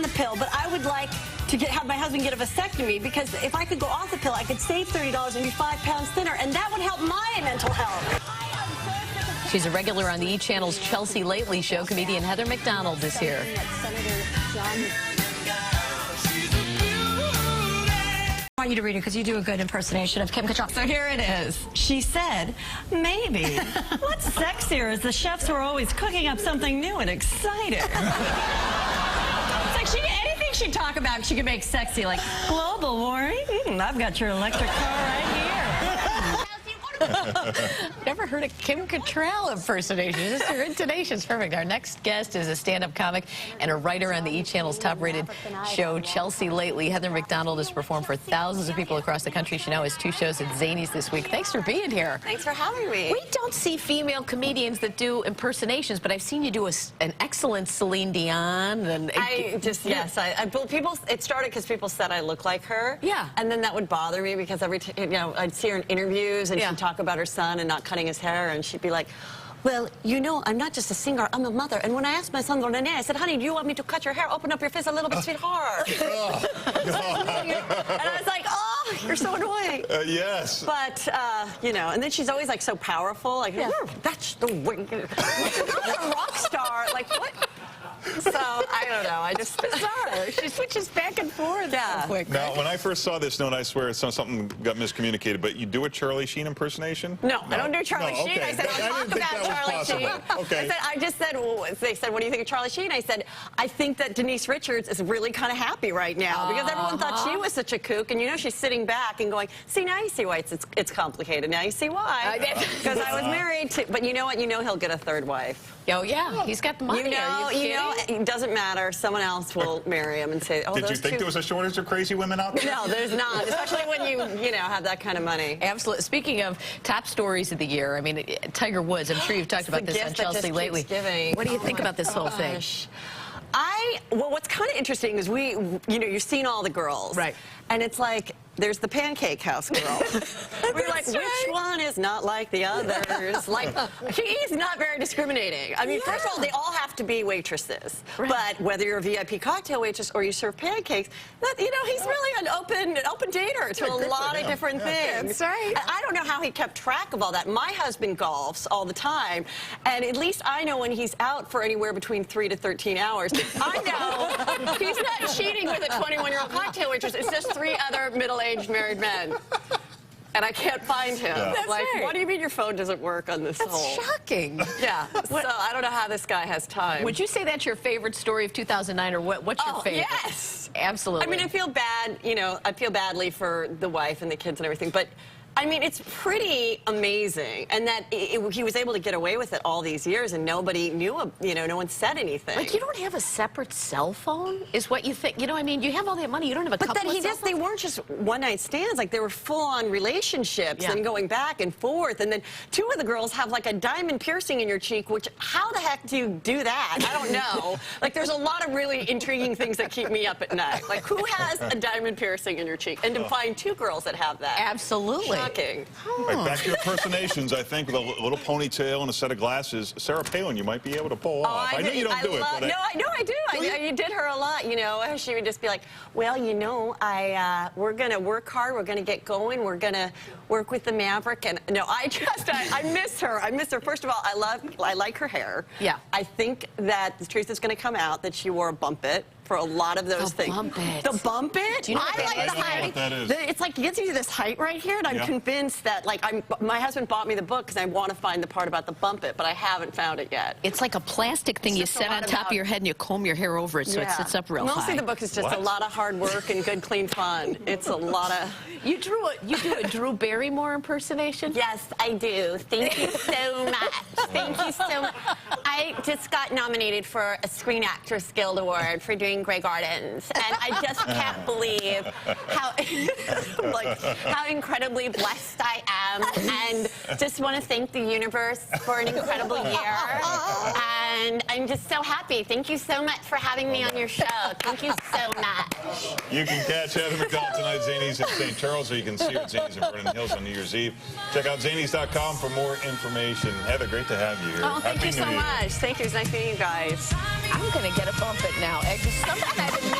the pill, but I would like to have my husband get a vasectomy, because if I could go off the pill, I could save $30 and be 5 pounds thinner, and that would help my mental health. She's a regular on the E! Channel's Chelsea Lately show. Comedian Heather McDonald is here. I want you to read it because you do a good impersonation of Kim Cattrall. So here it is. She said, maybe. What's sexier is the chefs who are always cooking up something new and exciting. It's like anything she'd talk about, she could make sexy, like global warming. I've got your electric car right here. Never heard a Kim Cattrall impersonation. Just her intonation's perfect. Our next guest is a stand-up comic and a writer on the E! Channel's top-rated show, Chelsea Lately. Heather McDonald has performed for thousands of people across the country. She now has 2 shows at Zanies this week. Thanks for being here. Thanks for having me. We don't see female comedians that do impersonations, but I've seen you do an excellent Celine Dion. And people. It started because people said I look like her. Yeah. And then that would bother me because I'd see her in interviews and she'd talk about her son and not cutting his hair, and she'd be like, well, you know, I'm not just a singer, I'm a mother. And when I asked my son, René, I said, honey, do you want me to cut your hair? Open up your face a little bit, sweetheart. And I was like, oh, you're so annoying. Yes. But, you know, and then she's always, like, so powerful. Like, that's the way. Not a rock star. Like, what? So, I don't know. I just... bizarre. She switches back and forth so quick. Now, when I first saw this note, I swear something got miscommunicated, but you do a Charlie Sheen impersonation? No, I don't do Charlie Sheen. Okay. I said, I'll talk about Charlie Sheen. Okay. I just said, they said, what do you think of Charlie Sheen? I said, I think that Denise Richards is really kind of happy right now because everyone thought she was such a kook, and you know, she's sitting back and going, see, now you see why it's complicated. Now you see why. Because I was married to, but you know what? You know he'll get a 3rd wife. Oh, yeah. He's got the money. You know, it doesn't matter. Someone else will marry him and say, oh, Did you think there was a shortage of crazy women out there? No, there's not, especially when you know, have that kind of money. Absolutely. Speaking of top stories of the year, I mean, Tiger Woods, I'm sure you've talked about this on Chelsea Lately. What do you think about this whole thing? Well, what's kind of interesting is you've seen all the girls. Right. And it's like, there's the Pancake House girl. We're like, which one is not like the others? Like, he's not very discriminating. I mean, first of all, they all have to be waitresses. Right. But whether you're a VIP cocktail waitress or you serve pancakes, you know, he's really an open dater to a lot of different things. That's right. I don't know how he kept track of all that. My husband golfs all the time, and at least I know when he's out for anywhere between 3 to 13 hours. I know he's not cheating with a 21-year-old cocktail waitress. It's just 3 other middle-aged married men. And I can't find him. Yeah. That's like, right. What do you mean your phone doesn't work on this That's shocking. Yeah. So I don't know how this guy has time. Would you say that's your favorite story of 2009, or what's your favorite? Yes. Absolutely. I mean, I feel bad, you know, I feel badly for the wife and the kids and everything, but I mean, it's pretty amazing, and that he was able to get away with it all these years, and nobody knew, you know, no one said anything. Like, you don't have a separate cell phone, is what you think? You know, I mean, you have all that money, you don't have a couple of cell phones? They weren't just one-night stands. Like, they were full-on relationships and going back and forth, and then 2 of the girls have, like, a diamond piercing in your cheek, which, how the heck do you do that? I don't know. Like, there's a lot of really intriguing things that keep me up at night. Like, who has a diamond piercing in your cheek? And to find 2 girls that have that. Absolutely. Shocking. All right, back to your impersonations, I think, with a little ponytail and a set of glasses. Sarah Palin, you might be able to pull off. I know you don't do it, but... No, I do. I did her a lot, you know. She would just be like, well, you know, we're going to work hard. We're going to get going. We're going to work with the Maverick. And, no, I miss her. I miss her. First of all, I like her hair. Yeah. I think that the truth is going to come out that she wore a bumpet for a lot of those things. Bumpet. The bumpet? Do you know what that is? I don't know what that is. It's like, it gets you to this height right here, and I'm convinced that, like, my husband bought me the book because I want to find the part about the bumpet, but I haven't found it yet. It's like a plastic thing you set on top of your head and you comb your hair over it so it sits up real high. Mostly the book is just a lot of hard work and good, clean fun. It's a lot of... You do a Drew Barrymore impersonation? Yes, I do. Thank you so much. Thank you so much. I just got nominated for a Screen Actors Guild Award for doing Grey Gardens, and I just can't believe how incredibly blessed I am, and just want to thank the universe for an incredible year. And I'm just so happy. Thank you so much for having me on your show. Thank you so much. You can catch Heather McDonald tonight, Zanies in St. Charles, or you can see her at Zanies in Vernon Hills on New Year's Eve. Check out Zanies.com for more information. Heather, great to have you here. Oh, thank you so much. Thank you. It's nice meeting you guys. I'm going to get a bump it now. Something I didn't